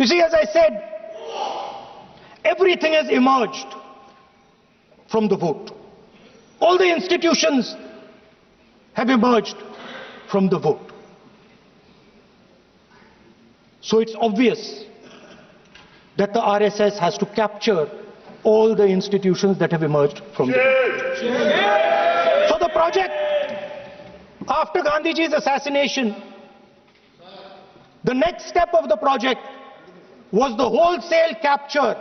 You see, as I said, everything has emerged from the vote. All the institutions have emerged from the vote. So it's obvious that the RSS has to capture all the institutions that have emerged from the vote. So the project, after Gandhiji's assassination, the next step of the project was the wholesale capture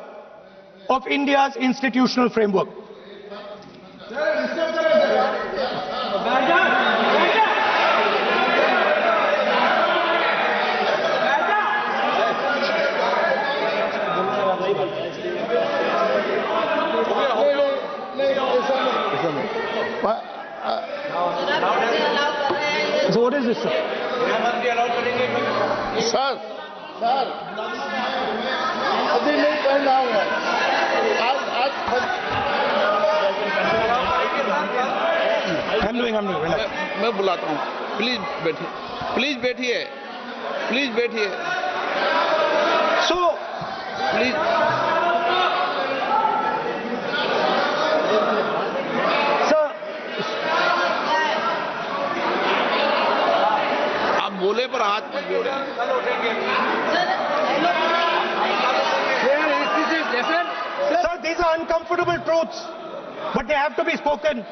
of India's institutional framework. So what is this, sir? Sir, अभी नहीं पढ़ना होगा। I'm doing. मैं बुलाता हूँ। Please बैठिए। So, please. sir, आप बोले पर हाथ मत जोड़े। Sir, these are uncomfortable truths, but they have to be spoken.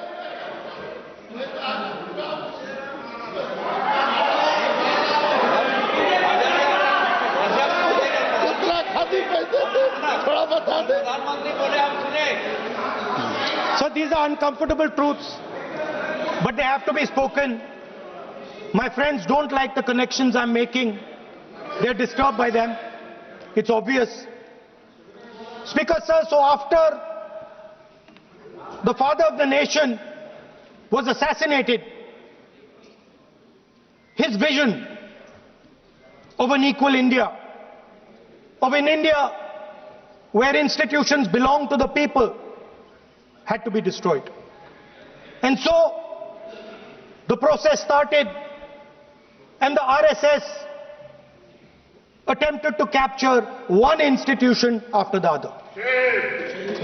थोड़ा बता दे। So these are uncomfortable truths, but they have to be spoken. My friends don't like the connections I'm making. They're disturbed by them. It's obvious. Speaker, sir, so after the father of the nation was assassinated, his vision of an equal India, of an India where institutions belong to the people, had to be destroyed. And so the process started, and the RSS attempted to capture one institution after the other.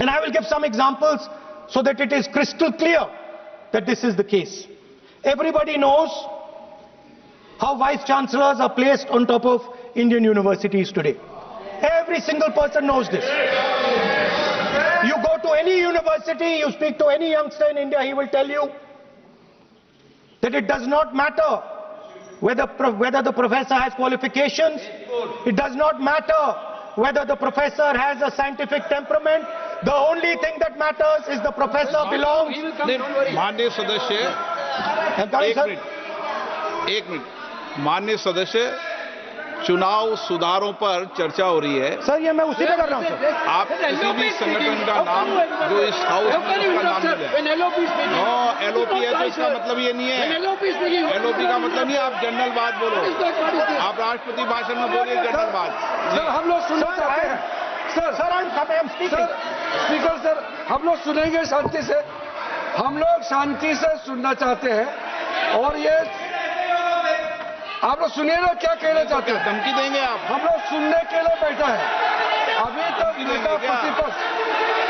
And I will give some examples so that it is crystal clear that this is the case. Everybody knows how vice chancellors are placed on top of Indian universities today. Every single person knows this. You go to any university, you speak to any youngster in India, he will tell you that it does not matter whether the professor has qualifications, it does not matter whether the professor has a scientific temperament. The only thing that matters is the professor belongs. माननीय सदस्य, एक minute, माननीय सदस्य, चुनाव सुधारों पर चर्चा हो रही है। सर, ये मैं उसी पे कर रहा हूँ। आप किसी भी संगठन का नाम जो इस हाउस में उसका नाम ले। एलओपी है तो इसका मतलब ये नहीं है। एलओपी का मतलब नहीं है, आप जनरल बात बोलो। आप राष्ट्रपति भाषण में बोलिए जनरल बात। सर, हम लोग सुनना चाहते हैं। सर, स्पीकर सर, हम लोग सुनेंगे शांति से। हम लोग शांति से सुनना चाहते हैं और ये आप लोग सुनिए ना क्या कहना चाहते हैं। धमकी देंगे आप? हम लोग सुनने के लिए बैठा है। अभी तक नेता प्रतिपक्ष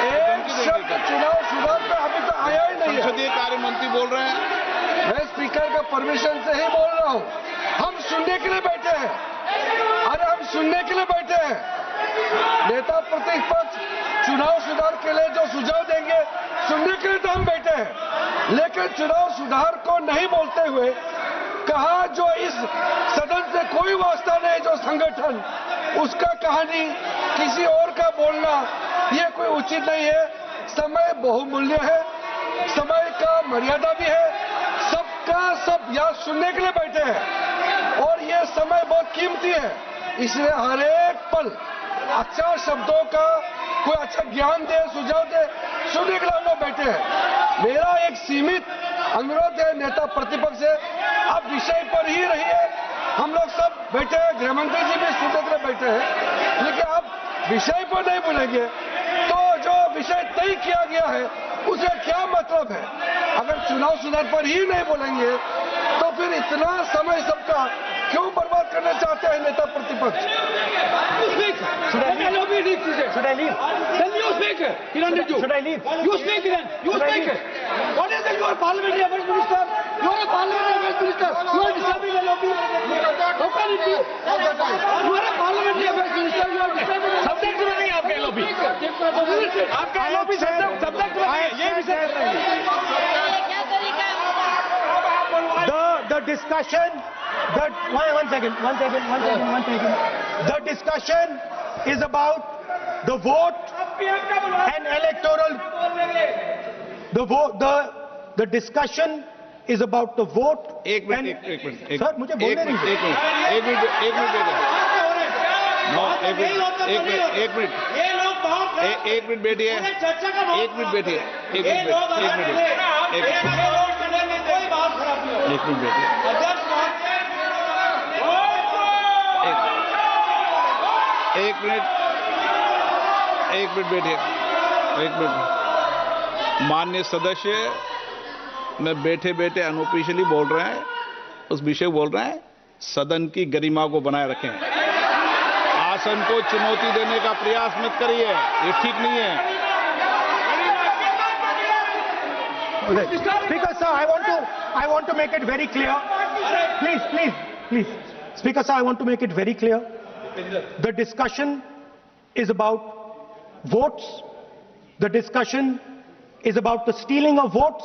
एक शब्द चुनाव सुधार पे अभी तक आया ही नहीं है। संसदीय कार्य मंत्री बोल रहे हैं। मैं स्पीकर का परमिशन से ही बोल रहा हूँ। हम सुनने के लिए बैठे हैं। अरे हम सुनने के लिए बैठे हैं। नेता प्रतिपक्ष चुनाव सुधार के लिए जो सुझाव देंगे सुनने के लिए तो हम बैठे हैं, लेकिन चुनाव सुधार को नहीं बोलते हुए कहा जो इस सदन से कोई वास्ता नहीं, जो संगठन उसका कहानी किसी और का बोलना ये कोई उचित नहीं है। समय बहुमूल्य है, समय का मर्यादा भी है। सबका सब यहाँ सुनने के लिए बैठे हैं और ये समय बहुत कीमती है, इसलिए हर एक पल अच्छा शब्दों का कोई अच्छा ज्ञान दे, सुझाव दे, सुनने के लिए हम लोग बैठे हैं। मेरा एक सीमित अनुरोध है नेता प्रतिपक्ष से, आप विषय पर ही रहिए। हम लोग सब बैठे हैं, गृहमंत्री जी भी सुनने के लिए बैठे हैं, लेकिन आप विषय पर नहीं बोलेंगे तो जो विषय तय किया गया है उसे क्या मतलब है। अगर चुनाव सुधार पर ही नहीं बोलेंगे तो फिर इतना समय सबका क्यों बर्बाद करना चाहते हैं नेता प्रतिपक्ष। leave? Then you speak. He wanted you. Should I leave? You speak then. You speak. What is it? You are a parliamentary affairs minister. You are a parliamentary affairs minister. You are disturbing the LOP. How can it be? You are a parliamentary affairs minister. You are disturbing the subject में नहीं आपका LOP. आपका LOP subject में नहीं. ये विषय The discussion, one second. The discussion is about the vote and electoral. The discussion is about the vote. एक minute. Sir मुझे बोलने दीजिए. एक मिनट बैठिए. माननीय सदस्य में बैठे अनऑफिशियली बोल रहे हैं, उस विषय बोल रहे हैं. सदन की गरिमा को बनाए रखें. आसन को चुनौती देने का प्रयास मत करिए, ये ठीक नहीं है. Speaker sir, I want to make it very clear. Please. Speaker sir, I want to make it very clear. The discussion is about votes. The discussion is about the stealing of votes.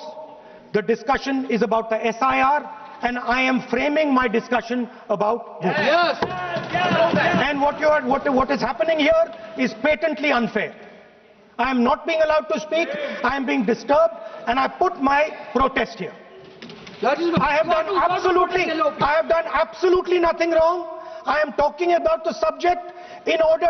The discussion is about the SIR, and I am framing my discussion about votes. Yes. And what is happening here is patently unfair. I am not being allowed to speak. I am being disturbed, and I put my protest here. I have done absolutely nothing wrong. I am talking about the subject. In order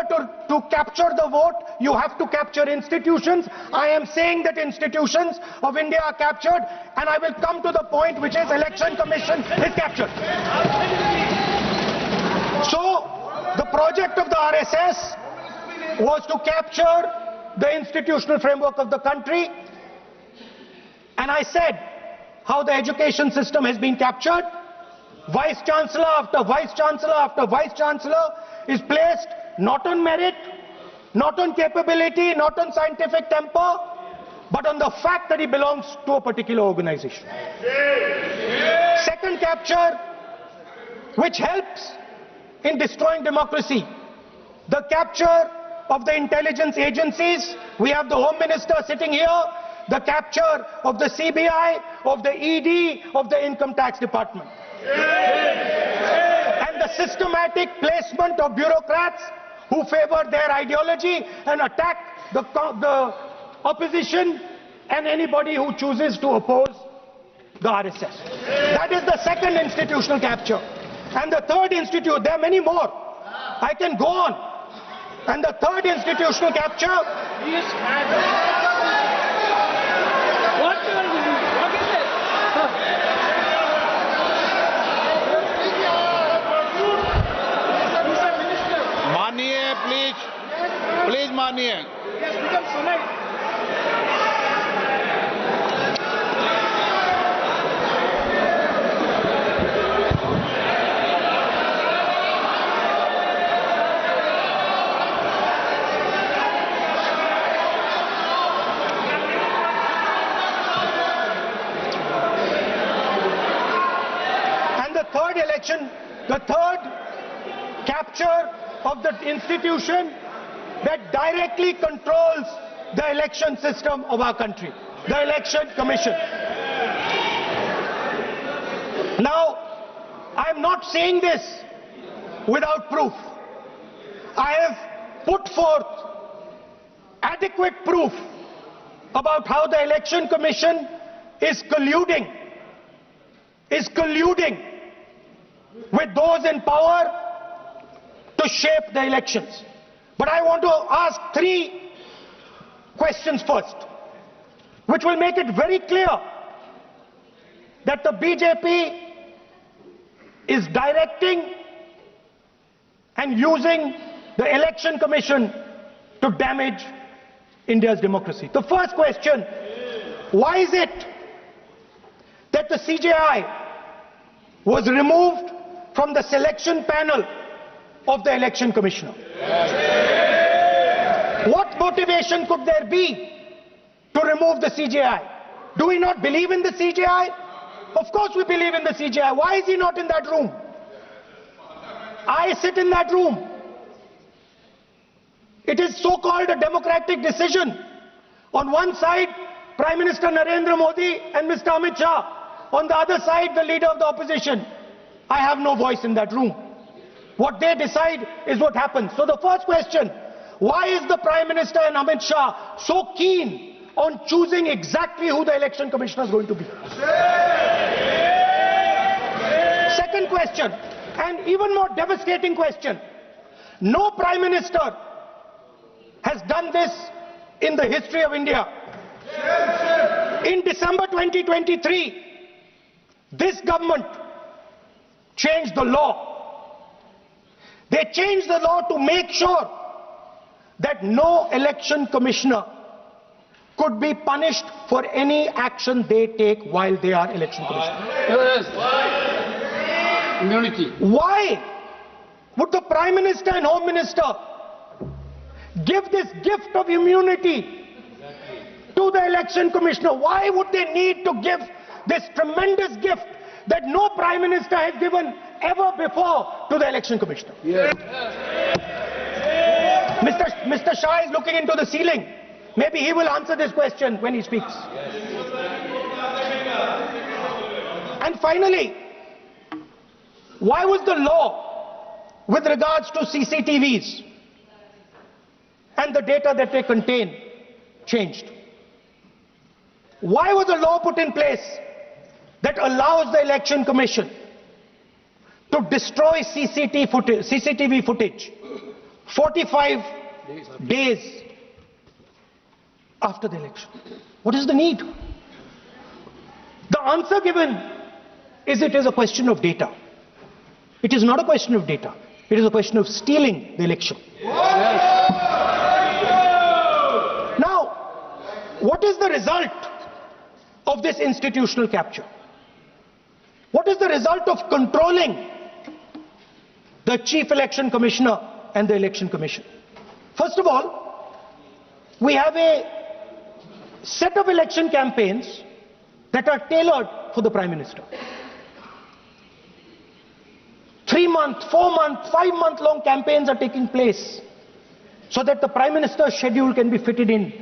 to capture the vote, you have to capture institutions. I am saying that institutions of India are captured, and I will come to the point, which is Election Commission is captured. So, the project of the RSS was to capture the institutional framework of the country, and I said how the education system has been captured. Vice Chancellor after Vice Chancellor after Vice Chancellor is placed not on merit, not on capability, not on scientific temper, but on the fact that he belongs to a particular organization. Second capture, which helps in destroying democracy, the capture of the intelligence agencies. We have the Home Minister sitting here. The capture of the CBI, of the ED, of the Income Tax Department. And the systematic placement of bureaucrats who favor their ideology and attack the opposition and anybody who chooses to oppose the RSS. That is the second institutional capture. And the third there are many more. I can go on. And the third institutional capture please मानिए. And the third capture of the institution that directly controls the election system of our country, the Election Commission. Now, I am not saying this without proof. I have put forth adequate proof about how the Election Commission is colluding with those in power to shape the elections. But I want to ask three questions first, which will make it very clear that the BJP is directing and using the Election Commission to damage India's democracy. The first question, why is it that the CJI was removed from the selection panel of the Election Commissioner? What motivation could there be to remove the CJI? Do we not believe in the CJI? Of course we believe in the CJI. Why is he not in that room? I sit in that room. It is so-called a democratic decision. On one side, Prime Minister Narendra Modi and Mr. Amit Shah. On the other side, the leader of the opposition. I have no voice in that room. What they decide is what happens. So the first question, why is the Prime Minister and Amit Shah so keen on choosing exactly who the election commissioner is going to be? Second question, and even more devastating question, no Prime Minister has done this in the history of India. In December 2023, this government changed the law. They changed the law to make sure that no election commissioner could be punished for any action they take while they are election commissioner. Yes. Immunity. Why would the Prime Minister and Home Minister give this gift of immunity to the election commissioner? Why would they need to give this tremendous gift that no Prime Minister has given ever before to the election commissioner? Yes. Mr. Shah is looking into the ceiling. Maybe he will answer this question when he speaks. And finally, why was the law with regards to CCTVs and the data that they contain changed? Why was a law put in place that allows the election commission to destroy CCTV footage 45 days after the election? What is the need? The answer given is it is a question of data. It is not a question of data. It is a question of stealing the election. Now, what is the result of this institutional capture? What is the result of controlling the Chief Election Commissioner and the Election Commission? First of all, we have a set of election campaigns that are tailored for the Prime Minister. 3-month, 4-month, 5-month long campaigns are taking place so that the Prime Minister's schedule can be fitted in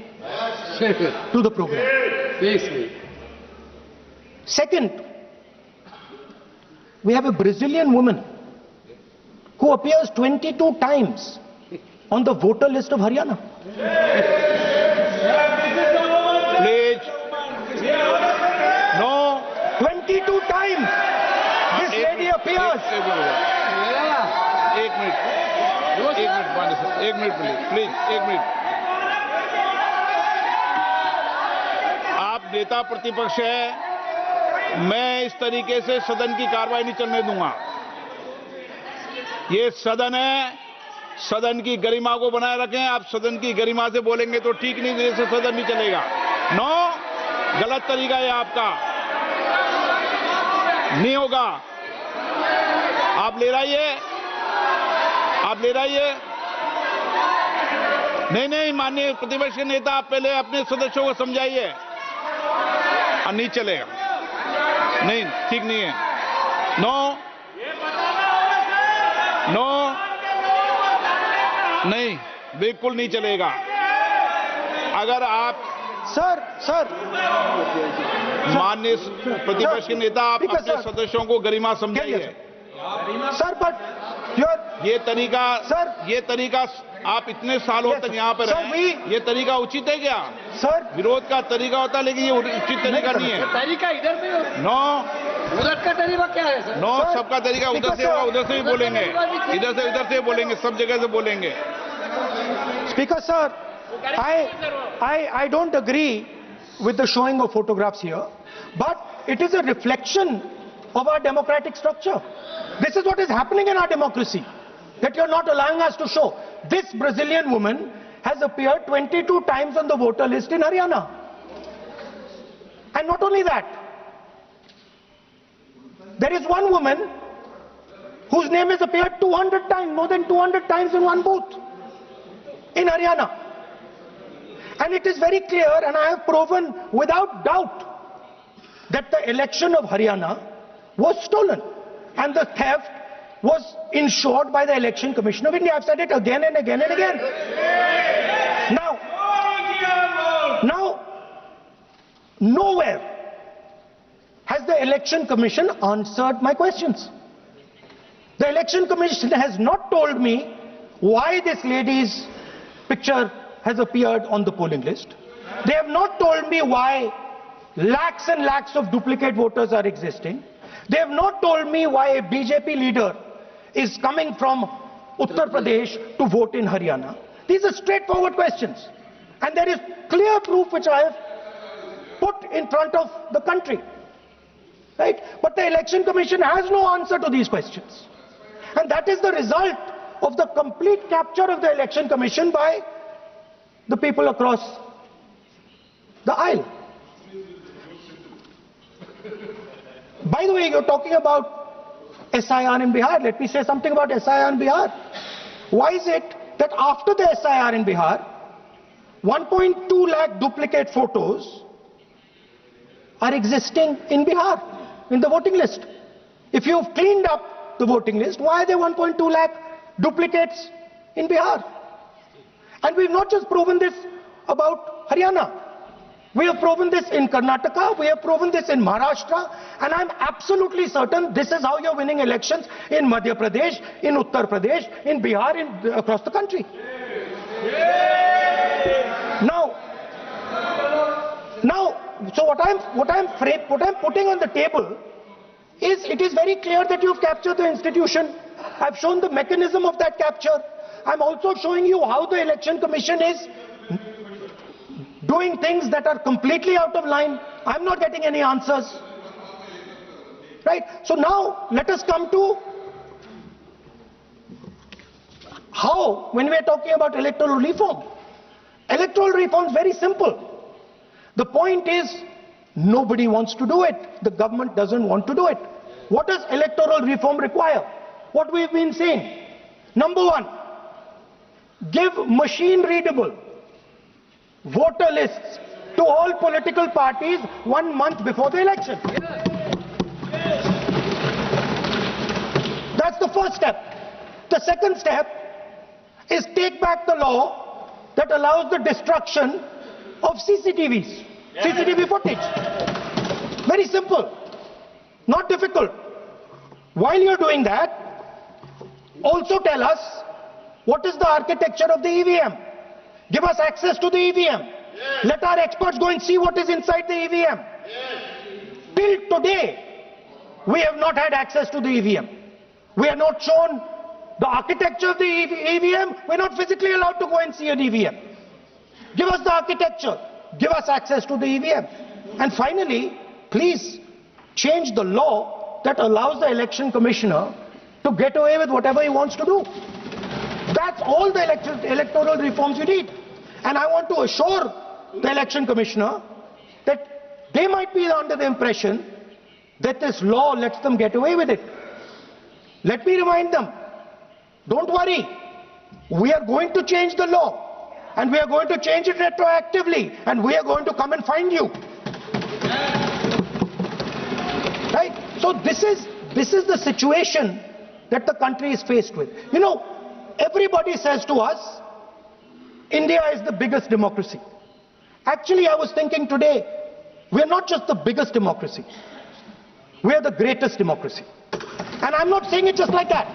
to the program. Second, we have a Brazilian woman who appears 22 times on the voter list of Haryana. Please. No. 22 times this lady appears. एक minute please एक minute. आप नेता प्रतिपक्ष है, मैं इस तरीके से सदन की कार्रवाई नहीं चलने दूंगा. ये सदन है, सदन की गरिमा को बनाए रखें. आप सदन की गरिमा से बोलेंगे तो ठीक नहीं, जैसे सदन नहीं चलेगा. नो, गलत तरीका है आपका, नहीं होगा. आप ले रहिए, आप ले रहिए. नहीं, माननीय प्रतिपक्ष के नेता, आप पहले अपने सदस्यों को समझाइए. नहीं चलेगा, नहीं, ठीक नहीं है. नो, नहीं, बिल्कुल नहीं चलेगा. अगर आप सर माननीय प्रतिपक्ष के नेता, आप अपने सदस्यों को गरिमा समझाइए. सर, बट ये तरीका आप इतने सालों तक यहाँ पर हैं, ये तरीका उचित है क्या? सर, विरोध का तरीका होता है, लेकिन ये उचित तरीका नहीं है. तरीका इधर भी हो. नो, उधर का तरीका क्या है सर? नो, सबका तरीका उधर से होगा, उधर से भी बोलेंगे, इधर से बोलेंगे, सब जगह से बोलेंगे. Speaker sir, I don't agree with the showing of photographs here, but it is a reflection of our democratic structure. This is what is happening in our democracy, that you're not allowing us to show. This Brazilian woman has appeared 22 times on the voter list in Haryana. And not only that, there is one woman whose name has appeared 200 times, more than 200 times in one booth in Haryana. And it is very clear, and I have proven without doubt, that the election of Haryana was stolen. And the theft was ensured by the Election Commission of India. I've said it again and again and again. Now, nowhere has the Election Commission answered my questions. The Election Commission has not told me why this lady's picture has appeared on the polling list. They have not told me why lakhs and lakhs of duplicate voters are existing. They have not told me why a BJP leader is coming from Uttar Pradesh to vote in Haryana. These are straightforward questions. And there is clear proof which I have put in front of the country. Right? But the Election Commission has no answer to these questions. And that is the result of the complete capture of the Election Commission by the people across the aisle. By the way, you're talking about SIR in Bihar. Let me say something about SIR in Bihar. Why is it that after the SIR in Bihar, 1.2 lakh duplicate photos are existing in Bihar, in the voting list? If you've cleaned up the voting list, why are there 1.2 lakh duplicates in Bihar? And we've not just proven this about Haryana. We have proven this in Karnataka, we have proven this in Maharashtra, and I'm absolutely certain this is how you're winning elections in Madhya Pradesh, in Uttar Pradesh, in Bihar, across the country. Now, so what I'm putting on the table is, it is very clear that you've captured the institution. I've shown the mechanism of that capture. I'm also showing you how the Election Commission is doing things that are completely out of line. I'm not getting any answers. Right? So now, let us come to how, when we are talking about electoral reform. Electoral reform is very simple. The point is, nobody wants to do it. The government doesn't want to do it. What does electoral reform require? What we've been saying. Number one, give machine-readable voter lists to all political parties 1 month before the election. That's the first step. The second step is take back the law that allows the destruction of CCTVs, CCTV footage. Very simple, not difficult. While you're doing that, also tell us what is the architecture of the EVM. Give us access to the EVM. Yes. Let our experts go and see what is inside the EVM. Yes. Till today, we have not had access to the EVM. We are not shown the architecture of the EVM. We're not physically allowed to go and see an EVM. Give us the architecture. Give us access to the EVM. And finally, please change the law that allows the election commissioner to get away with whatever he wants to do. That's all the electoral reforms you need. And I want to assure the election commissioner that they might be under the impression that this law lets them get away with it. Let me remind them, don't worry, we are going to change the law, and we are going to change it retroactively, and we are going to come and find you. Right? So this is the situation that the country is faced with. You know, everybody says to us, India is the biggest democracy. Actually, I was thinking today, we are not just the biggest democracy, we are the greatest democracy. And I'm not saying it just like that.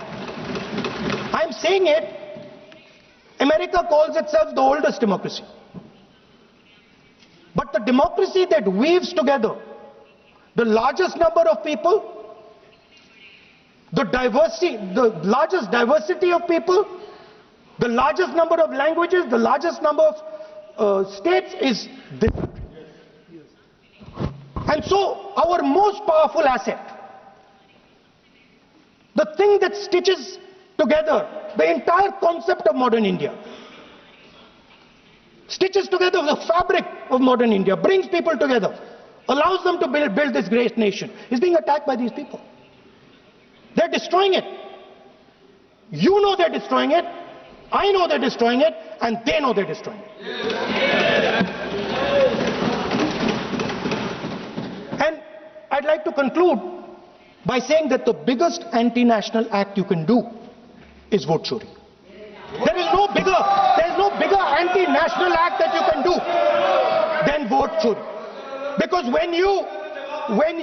I'm saying it, America calls itself the oldest democracy. But the democracy that weaves together the largest number of people, the largest diversity of people, the largest number of languages, the largest number of states is this country. And so our most powerful asset, the thing that stitches together the entire concept of modern India, stitches together the fabric of modern India, brings people together, allows them to build this great nation, is being attacked by these people. They're destroying it. You know they're destroying it. I know they're destroying it, and they know they're destroying it. And I'd like to conclude by saying that the biggest anti-national act you can do is vote chori. There is no bigger anti-national act that you can do than vote chori. Because when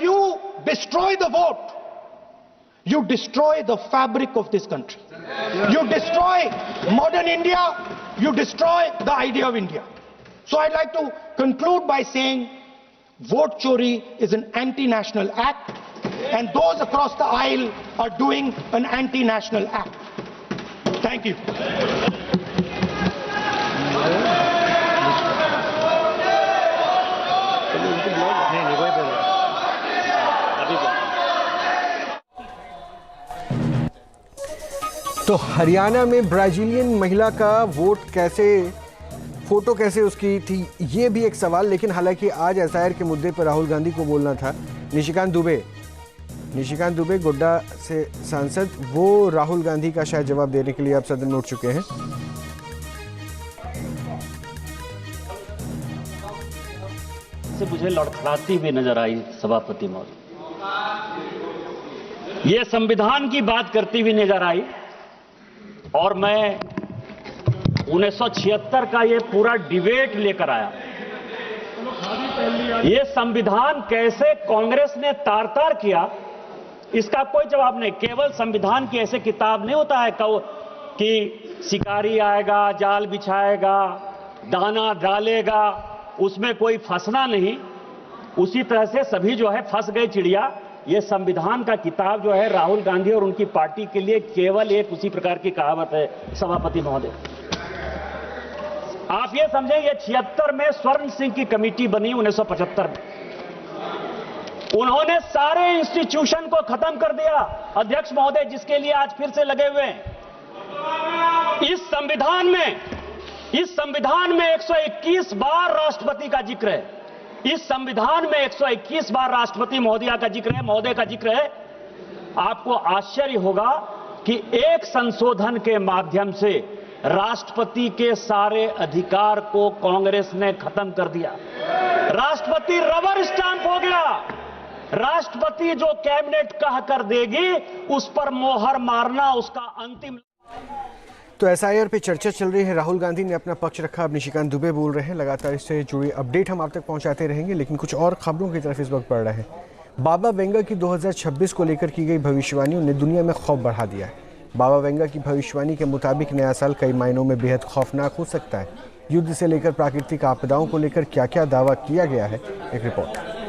you destroy the vote, you destroy the fabric of this country. You destroy modern India, you destroy the idea of India. So I'd like to conclude by saying vote chori is an anti-national act, and those across the aisle are doing an anti-national act. Thank you. तो हरियाणा में Brazilian महिला का vote कैसे, photo कैसे उसकी थी, ये भी एक सवाल। लेकिन हालांकि आज एसआईआर के मुद्दे पर राहुल गांधी को बोलना था। निशिकांत दुबे गोड्डा से सांसद, वो राहुल गांधी का शायद जवाब देने के लिए अब सदन में उठ चुके हैं। से मुझे लड़खड़ाती भी नजर आई सभापति महोदय, ये संविधान की बात करती हुई नजर आई। और मैं 1976 का ये पूरा डिबेट लेकर आया। ये संविधान कैसे कांग्रेस ने तार-तार किया, इसका कोई जवाब नहीं। केवल संविधान की ऐसे किताब नहीं होता है कि शिकारी आएगा, जाल बिछाएगा, दाना डालेगा, उसमें कोई फंसना नहीं। उसी तरह से सभी जो है फंस गए चिड़िया। ये संविधान का किताब जो है राहुल गांधी और उनकी पार्टी के लिए केवल एक उसी प्रकार की कहावत है। सभापति महोदय, आप ये समझें, ये 76 में स्वर्ण सिंह की कमेटी बनी 1975 में। उन्होंने सारे इंस्टीट्यूशन को खत्म कर दिया अध्यक्ष महोदय, जिसके लिए आज फिर से लगे हुए हैं। इस संविधान में 121 बार राष्ट्रपति का जिक्र है। इस संविधान में 121 बार राष्ट्रपति महोदय का जिक्र है। आपको आश्चर्य होगा कि एक संशोधन के माध्यम से राष्ट्रपति के सारे अधिकार को कांग्रेस ने खत्म कर दिया। राष्ट्रपति रबर स्टांप हो गया। राष्ट्रपति जो कैबिनेट कह कर देगी उस पर मोहर मारना उसका अंतिम। तो एसआईआर पे चर्चा चल रही है। राहुल गांधी ने अपना पक्ष रखा, अब निशिकांत दुबे बोल रहे हैं। लगातार इससे जुड़ी अपडेट हम आप तक पहुंचाते रहेंगे, लेकिन कुछ और खबरों की तरफ इस वक्त बढ़ रहे हैं। बाबा वेंगा की 2026 को लेकर की गई भविष्यवाणियों ने दुनिया में खौफ बढ़ा दिया है। बाबा वेंगा की भविष्यवाणी के मुताबिक नया साल कई मायनों में बेहद खौफनाक हो सकता है। युद्ध से लेकर प्राकृतिक आपदाओं को लेकर क्या क्या दावा किया गया है, एक रिपोर्ट।